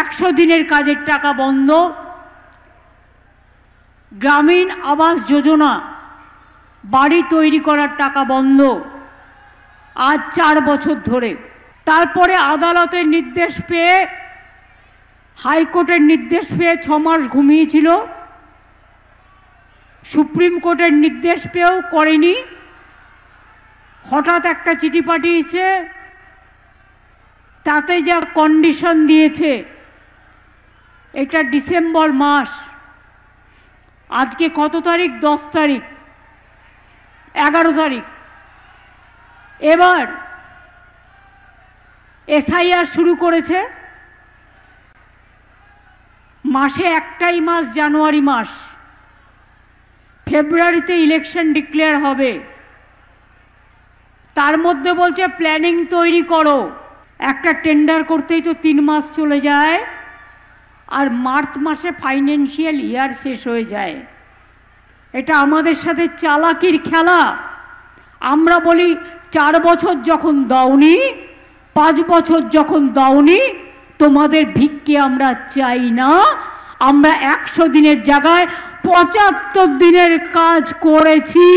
100 দিনের কাজের টাকা বন্ধ, গ্রামীণ আবাস যোজনা বাড়ি তৈরি করার টাকা বন্ধ আজ 4 বছর ধরে। তারপরে আদালতের নির্দেশ পেয়ে, হাইকোর্টের নির্দেশ পেয়ে 6 মাস ঘুমিয়েছিল, সুপ্রিম কোর্টের নির্দেশ পেয়েও করেনি। হঠাৎ একটা চিঠি পাঠিয়েছে, তাতে যা কন্ডিশন দিয়েছে, এটা ডিসেম্বর মাস, আজকে কত তারিখ? 10 তারিখ, 11 তারিখ। এবার এসআইআর শুরু করেছে, মাসে একটাই মাস জানুয়ারি মাস, ফেব্রুয়ারিতে ইলেকশন ডিক্লেয়ার হবে। তার মধ্যে বলছে প্ল্যানিং তৈরি করো। একটা টেন্ডার করতেই তো 3 মাস চলে যায়, আর মার্চ মাসে ফাইন্যান্সিয়াল ইয়ার শেষ হয়ে যায়। এটা আমাদের সাথে চালাকির খেলা। আমরা বলি 4 বছর যখন দাওনি, 5 বছর যখন দাওনি, তোমাদের ভিক্ষে আমরা চাই না। আমরা 100 দিনের জায়গায় 75 দিনের কাজ করেছি।